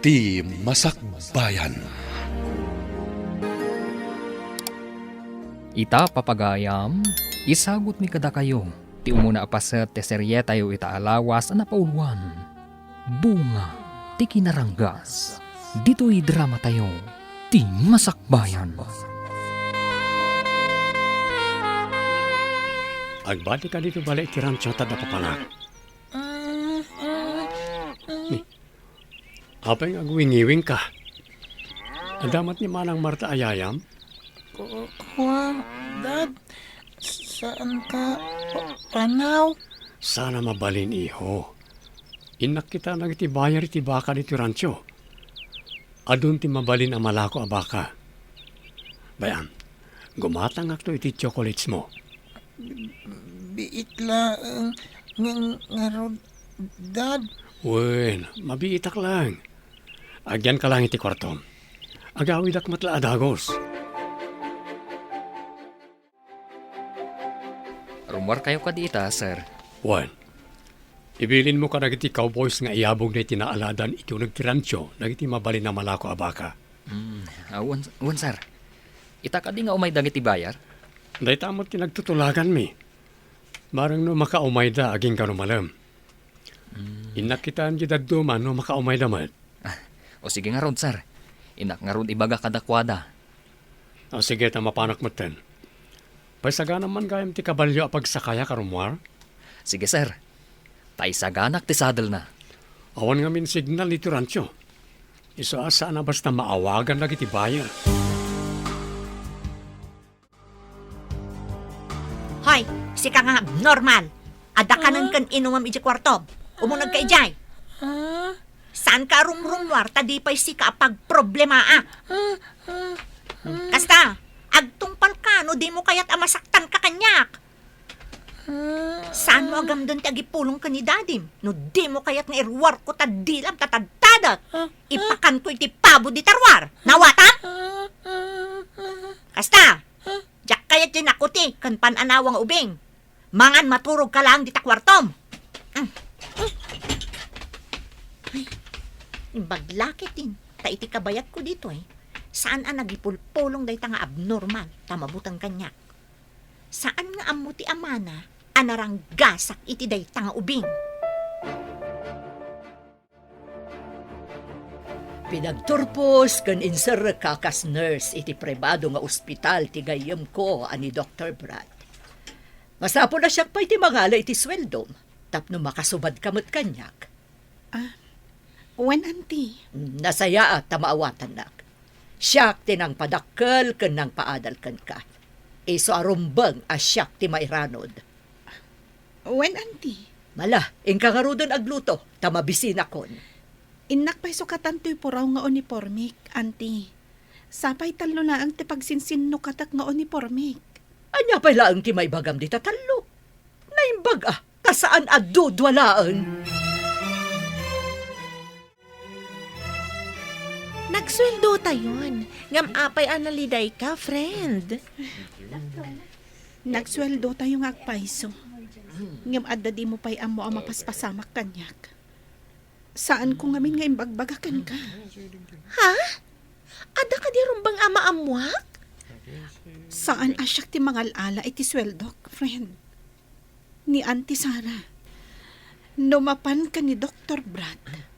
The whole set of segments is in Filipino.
Ti Masakbayan. Ita papagayam, isagot mi kada kayo. Ti umuna apaset te serye tayo ita alawas na pauluan. Bunga, ti kinaranggas. Dito'y drama tayo, ti Masakbayan. Agbalik ka dito balik ti rancho tada papanak. Apay nga agwingiwing ka. Adamat ni Manang Marta ayayam? Dad, saan ka panaw? Sana mabalin iho. Inak kita nagiti bayar iti baka dito rancho. Adun ti mabalin ang malako a baka. Bayan, gumatang akto iti chocolates mo. Biit lang ngarod, Dad. Wen, mabiitak lang. Agyan ka lang iti kwarto. Agawid ak matla adagos. Rumor kayo ka diita, sir. Wen, ibilin mo ka nagiti cowboys nga iabog na itinaaladan iti nagtiransyo nagiti mabalin na malako abaka. Wan, sir. Ita ka di nga umay dangiti bayar? Day tamot kinagtutulagan mi. Marang no makaumay da aging kanumalam. Inakitaan kita duman no makaumay da mat. O sige nga ron, sir. Inak nga ron ibaga kadakwada. O sige, tamapanak mo ten. Paisaga naman gayam ti kabalyo apag sakaya karumwar. Sige, sir. Taisaganak ti saddle na. Awan nga min signal iti rancho. Iso asa na basta maawagan lagi ti bayan. Hoy, si ka nga normal. Ada ka nang kan inumam iti kwarto. Umunag ka ijay. Saan ka rumrumwar, tadi pa'y si ka apag problema Kasta, agtungpal ka, no di mo kaya't amasaktan ka kanyak. Saan mo agam doon ti agipulong ka ni dadim? No di mo kaya't nga irwar ko tadilam tatadadat. Ipakan ko iti pabo di tarwar. Nawatan? Kasta, jak kaya't din ako ti, kan pananawang ubing. Mangan maturog ka lang di takwartom. Imbaglaket din. Taiti kabayat ko dito Saan ang nagipulpulong day nga abnormal, tamabutan kanyak. Saan nga amuti amana, anarang gasak iti day nga ubing. Pinagturpos kan inser kakas nurse iti pribado nga ospital ti gayem ko ani Dr. Brad. Masapo na siya pa iti mangala iti sweldom, tapno makasubad kamot kanyak. Wen, auntie? Nasaya at tamaawatan nak. Siyak tinang padakkel ken nang paadal ken ka. Iso arumbang a siyak ti mairanod. Wen, auntie? Mala, ingka nga rodon agluto, tamabisina kon. Inak pa'y sukatan to'y puraw nga uniformik, auntie. Sapay talo na ang ti pagsinsinno katak nga uniformik. Anya pa'y laang ti may bagam di tatalo. Naimbag kasaan adudwalaan. Nagsweldo tayon. Ngam apay analiday ka, friend. Nagsweldo tayo nga agpaiso. Ngam adda di mo pa'y amo ang mapaspasamak kanyak. Saan ko ngamin nga imbagbaga ka? Ha? Ada ka di rumbang ama-amwak? Saan asyak ti mangalala iti sweldok, friend? Ni Auntie Sarah. Numapan ka ni Dr. Brad.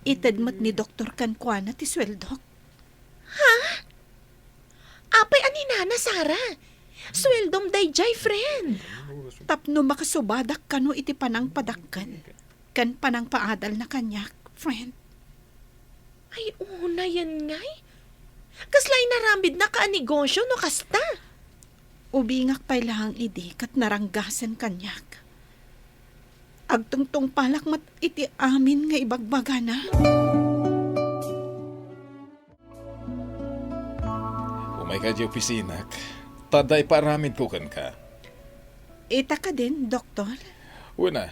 Itadmat ni Dr. Kankwana ti sweldok. Ha? Apay aninana, Sarah. Sweldom day jay, friend. Tapno makasubadak ka no iti panang padakkan. Kan panang paadal na kanyak, friend. Ay, una yan ngay. Kaslay narambid na ka negosyo no kasta. Ubingak pa'y lahang idi kat naranggasan kanyak. Agtungtong palak mat iti amin nga ibagbaga na. Umay ka di opisinak, taday paramid ko kan ka. Ita ka din, doktor? Una,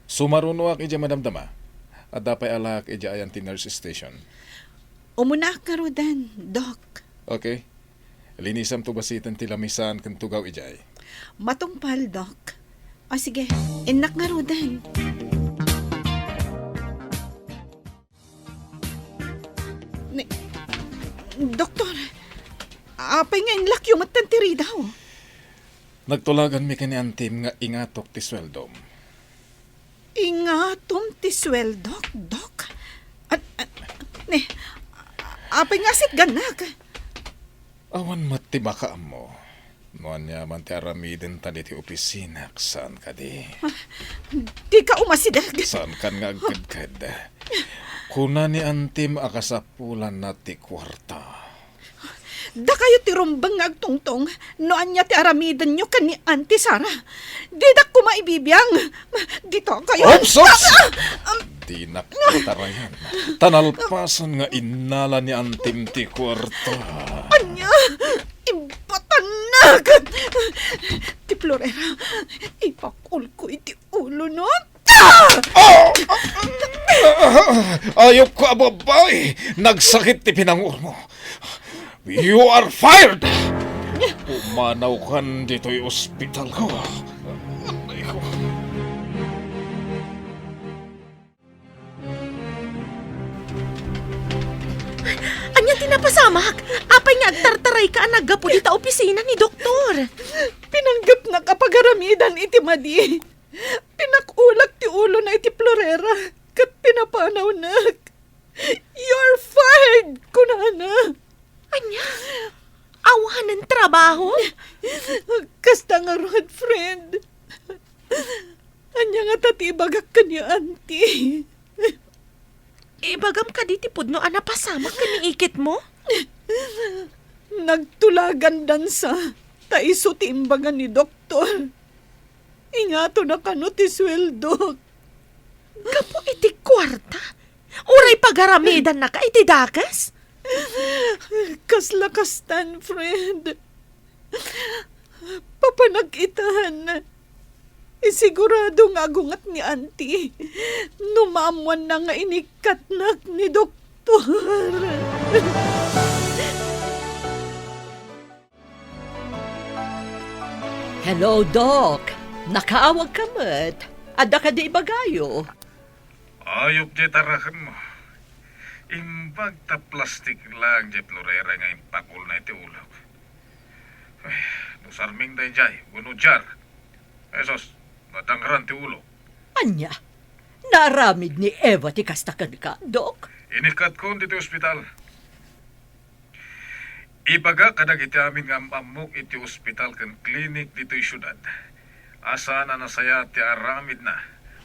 sumaruno ak ija madamdama, at dapay alak ija ayan ti nurse station. Umuna ka rodan, dok. Okay? Linisam to basitan ti lamisan kan tugaw ijay. Matungpal, dok. O sige, inak nga rodan. Doktor, apay nga yung lakyo matantiri daw. Nagtulagan mi kini antim nga ingatok ti sweldom. Ingatom ti sweldok, Dok. Apay nga sit ganak. Awan matibaka mo. Noan niya man ti aramiden tali ti opisina. Saan ka di? Di ka umasidag. Saan kan nga agkad-kad? Kuna ni antim akasapulan na ti kwarta. Da kayo ti rumbang nga agtungtong. Noan niya ti aramidan nyo kan ni Auntie Sara. Di da ko maibibiyang. Dito kayo. Opsos! Di nakatarayan. Tanalpasan nga inala ni antim ti kwarta. Anya, ibatanag. Ti Florera, ipakul ko iti ulo no. Ayop ka, babae! Nagsakit ti pinangur mo. You are fired! Pumanaw kan dito'y ospital ko. Aray ko. Anya tinapasamak? Apay nga agtartaray ka nagapo dita opisina ni doktor. Pinanggap na kapagaramidan iti madi. Pinakulak ti ulo na iti Florera. Kat pinapanaw na. You're fired, kunana. Anya? Awahan ng trabaho? Kasta nga rod, friend. Anya nga tatibagak ka niya, auntie. Ibagam ka diti pudno anapasamak ka ni ikit mo? Nagtulagan dansa. Taiso ti imbagan ni doktor. Ingato na kano ti sweldo. Kapo iti kwarta? Uray pagaramidan na ka iti dakas? Kaslakastan, friend. Papanag-itahan. Isigurado nga agungat ni auntie. Numamuan na nga inikatnak ni doktor. Hello, Doc. Nakaawag ka mat. Ada ka di bagayo. Ayop di tarakan mo. Imbag ta plastik lang di Florera nga impakul na iti ulog. Ay, nusarming day jay, jar. Esos, matangran ti ulog. Anya, naramid ni Eva ti kastakan ka, Doc. Inikat ko dito ospital. Ibaga kadag iti amin nga amok iti ospital kan klinik dito syudad. Asa na nasaya ti aramid na.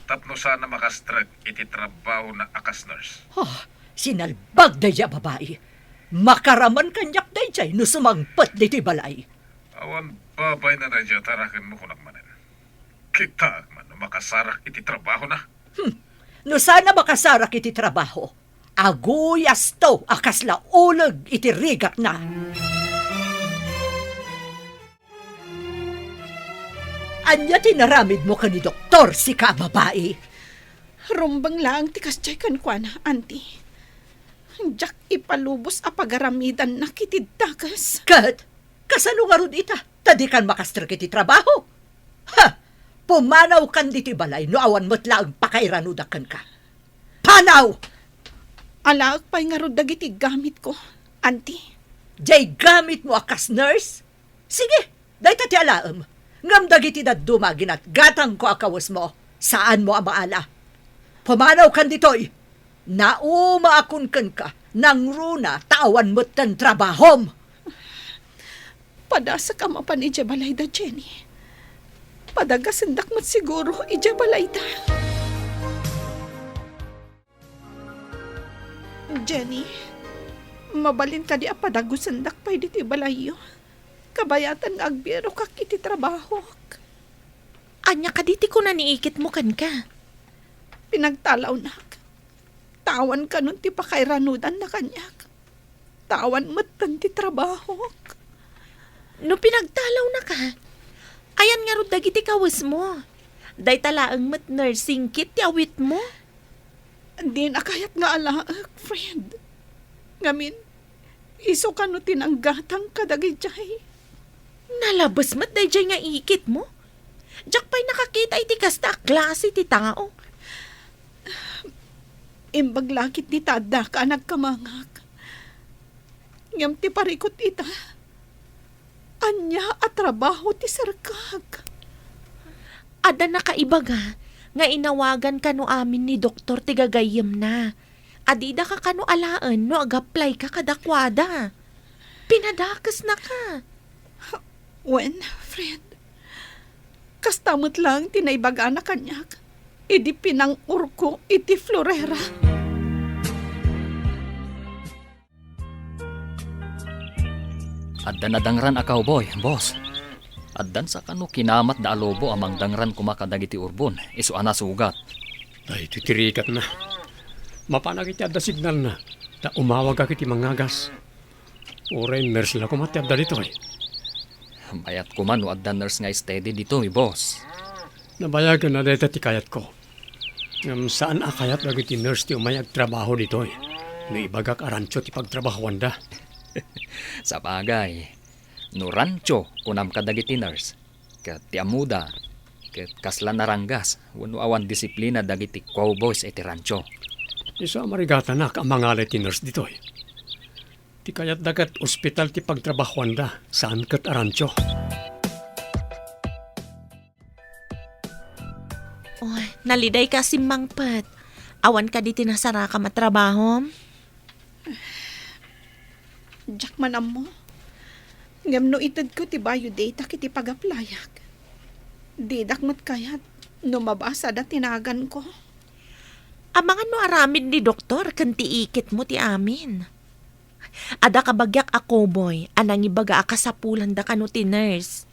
Tapno sana makastrag iti trabaho na akas nurse. Sinalbag daya babae. Makaraman kanyak dayjay no sumangpat diti balay. Awan babay na radya tarakan mo kunak manen. Kita man makasarak iti trabaho na. No sana makasarak iti trabaho. Aguyas to akas la ulag iti rigak na. Anya tinaramid mo ka ni doktor si ka babae. Rumbang lang tikas chay kankwana, auntie. Jak ipalubos a pagaramidan na kitid takas. Kat, kasano nga ron ita? Tadi kan makastrak iti trabaho. Pumanaw kan diti balay no awan mo't lang pakairanudakan ka. Panaw! Alaak pa'y nga ron dagiti gamit ko, auntie. Jay gamit mo akas nurse? Sige, dahi tati alaam. Ngam dagiti na dumagin at gatang ko akawas mo. Saan mo ang maala? Pumanaw kan ditoy. Naumaakon ka nang runa tawan mo't tan trabahom. Padasa ka mapan ija balay da, Jenny. Padagasandak mo't siguro ija balay da. Jenny, mabalin ka di apadagusandak pa'y diti balayo. Kabayatan nga agbiro ka kiti trabaho. Anya ka diti ko na niikit mo kan ka. Pinagtalaw na. Tawan ka nun ti pakairanudan na kanyak. Tawan matan ti trabaho. No pinagtalaw na ka, ayan nga ro dagiti kawas mo. Day talaang mat nursing kit ti awit mo. Di na kayat nga alaak, friend. Ngamin, iso ka no tinanggatang kadagijay. Nalabas mat day nga ikit mo. Diyak pa'y nakakita iti kasta klase ti tao. Imbaglakit ni tada ka nagkamangak. Ngam ti parikot ita. Anya at trabaho ti sarkag. Ada na kaibaga nga inawagan ka no amin ni Doktor ti gagayem na. Adida ka kano alaan no ag-apply ka kadakwada. Pinadakas na ka. Wen, friend. Kastamot lang tinaybaga na kanyak. Idi pinang urko iti florera. Addan na dangran akaw boy, boss. Addan sa kano kinamat da alobo amang dangran kumakadagiti urbon. Isu ana sugat. Ay, titirikat na. Mapanag iti adda signal na. Ta umawag ka kiti mangagas. Oray, nurse lang kumati adda dito eh. Bayat ko man no addan nurse nga steady dito, boss. Nabayagan na dito ti kayat ko. Ngam saan akayat lagi ti nurse ti umayag trabaho dito eh. No ibagak arancho ti pagtrabahoan da. Sa bagay, no rancho kunam kadagiti nurse. Kat ti amuda, kat kasla naranggas, wano awan disiplina dagiti cowboys iti rancho. Isa marigata na kamangalay ti nurse dito eh. Ti kayat dagat ospital ti pagtrabahoan da. Saan kat arancho? Oy, naliday ka si Mangpet. Awan ka di tinasara ka matrabaho. Jack manam mo. Ngam no itad ko ti bayo data kiti pag-aplayak. Di dakmat kayat no mabasa da tinagan ko. Amangan no aramid ni Doktor kan ti ikit mo ti amin. Ada kabagyak ako boy, anang ibaga akasapulan da kano ti nurse.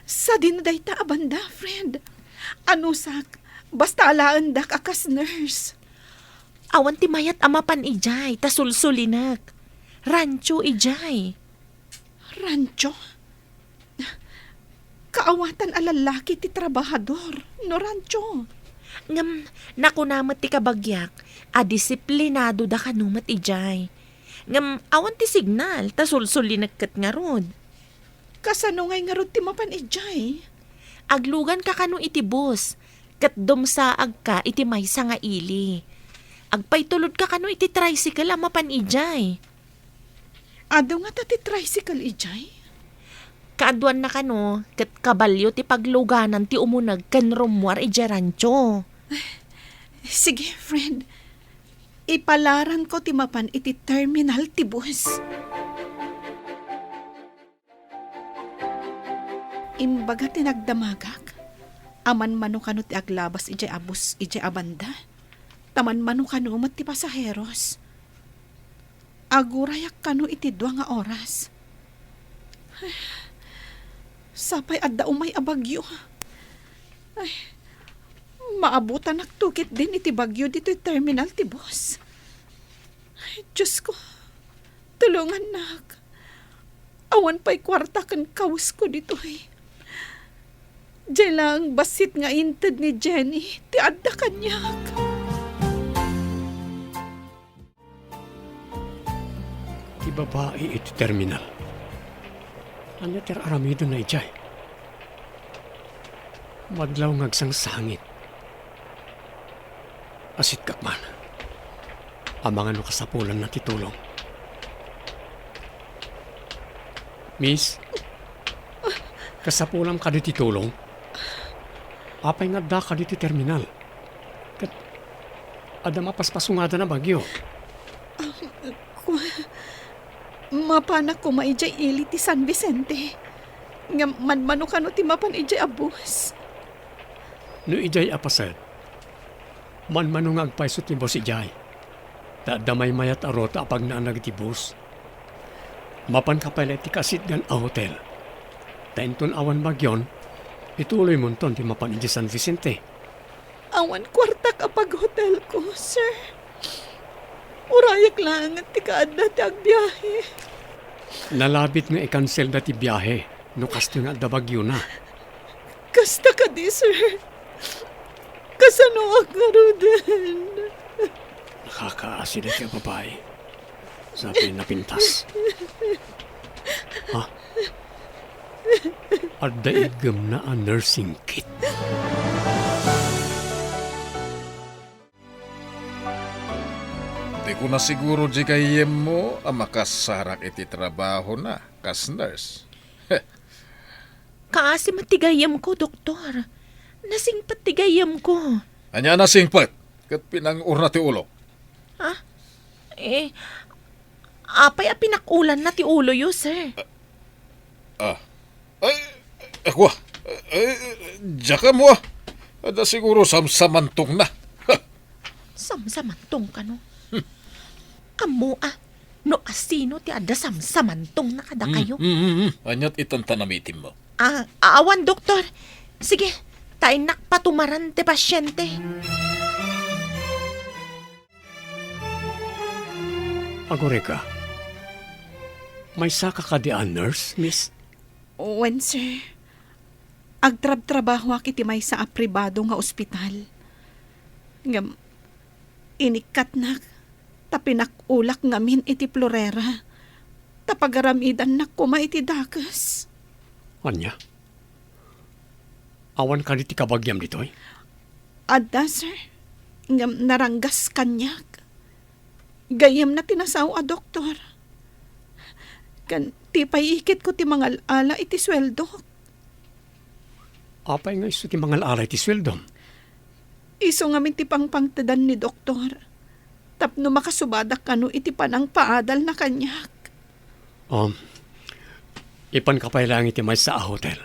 Sa dinaday ta abanda, friend. Ano sak? Basta alaan dak akas nurse. Awan ti mayat amapan ijay, tasulsulinak. Rancho ijay. Rancho? Kaawatan alalaki ti trabahador, no rancho. Ngam, nakunamat ti kabagyak, disiplinado da kanumat ijay. Ngam, awan ti signal, tasulsulinak kat nga rod. Kasano ngay nga rod ti mapan ijay? Aglugan ka kanu iti bus, kat dumsaag ka iti maysa nga ili. Agpaytulod ka kanu iti tricycle amapan ijay. Ado nga ta ti tricycle ijay? Kaaduan na kanu, kat kabalyo ti pagluganan ti umunag kan rumwar ijay rancho. Sige, friend. Ipalaran ko ti mapan iti terminal ti bus. Imbaga tinagdamagak. Aman mano kano ti aglabas ijay abus ijay abanda. Taman mano kano mat ti pasaheros. Agurayak kano iti dua nga oras. Sapay adda umay abagyo. Ay, maabutan naktukit din iti bagyo dito iti terminal ti bus. Ay, Diyos ko, tulungan nak. Awan pa'y kwarta kan kawas ko dito eh. Diyan lang basit nga inted ni Jenny, ti adda kanyak. Ti babae iti terminal. Anya ter aramido na ijay. Madlaw ngagsang sangit. Asit kakman. Amangan no kasapulan na titulong. Miss, kasapulan ka di titulong? Apay nga da ka di ti terminal. Kat, ada mapaspasungada na bagyo. Mapanak ko maijay ili ti San Vicente. Nga manmano kano ti mapan ijay abus. No ijay apasad, manmanong agpaiso ti boss ijay. Damay mayat arota apag naanag ti bus. Mapan kapala ti kasit gan a hotel. Tainton awan bagyon, ituloy mo ton ti mapan ijay San Vicente. Awan kwarta kapag hotel ko, sir. Urayak lang at ti kaadna ti agbiyahe. Nalabit nga i-cancel na ti biyahe, no kasto nga da bagyo na. Kasta ka di, sir. Kasano ang garudan? Nakakaasida ti babae. Sabi napintas. Ha? Adda igam na a nursing kit. Di ko na siguro di kayem mo ang makasarak iti trabaho na, kas nurse. Kaasi matigayam ko, doktor. Nasing patigayam ko. Anya na singpat, kat pinangur na ti ulo. Apay a pinakulan na ti ulo yo, sir. Ako, jaka mo Ada siguro samsamantong na. Samsamantong ka, no? Kamu, no asino ti ada samsamantong na kada kayo? Anyat itong tanamitin mo. Awan, doktor. Sige, tayo nakpatumaran ti pasyente. Agoreka, may saka ka di nurse, miss? When, sir, agtrab-trabaho akiti may sa apribado nga ospital. Ngam, inikat na, tapinak-ulak ngamin iti Florera. Tapagaramidan na kuma iti dakas. Anya? Awan ka di ti kabagyam ditoy? Adda, sir, ngam naranggas kanyak. Gayam na tinasaw a doktor. Kan tipay ikit ko ti mga ala iti sweldo. Apay nga iso ti mga alay ti sweldom. Iso ngamin ti pangpangtadan ni doktor. Tapno makasubadak kano iti panang paadal na kanyak. Ipan ka pa lang iti may sa hotel.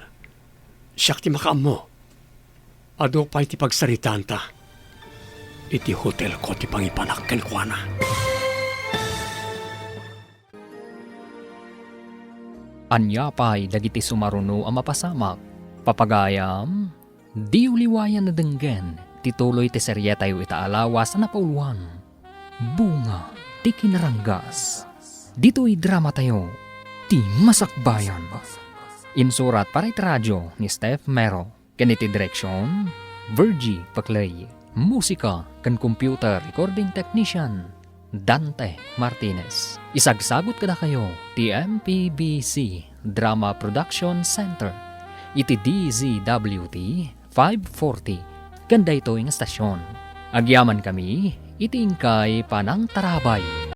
Siyak ti makaam mo. Ado pa iti pagsaritaan ta. Iti hotel ko ti pangipanak kenkwana. Anya pa'y dagiti sumaruno ang mapasamak. Papagayam, di uliwayan na denggen, tituloy ti serye tayo itaalawas na napauluan. Bunga, ti kinaranggas. Dito'y drama tayo, ti masakbayan. Insurat para iti radyo ni Steph Mero. Kaniti direksyon, Virgie Paclay. Musika kan computer recording technician, Dante Martinez. Isagsagot kada kayo, ti MPBC Drama Production Center. Iti DZWT 540. Ganda ito yung estasyon. Agyaman kami, iti ingkay panang tarabay.